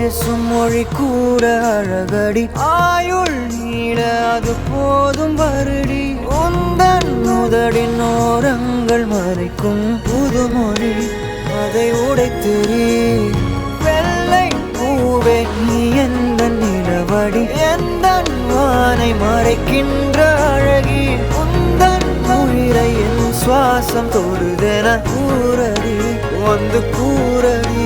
பேசும் மொழி கூட அழகடி ஆயுள் நீள அது போதும் வருடி உந்தன் முதடின் ஓரங்கள் மறைக்கும் புதுமொழி அதை உடைத்திரி வெள்ளை பூவே நீ எந்த நிலவடி எந்த வானை மறைக்கின்ற அழகி உந்தன் உயிரை என் சுவாசம் தொடுதென கூறடி வந்து கூறடி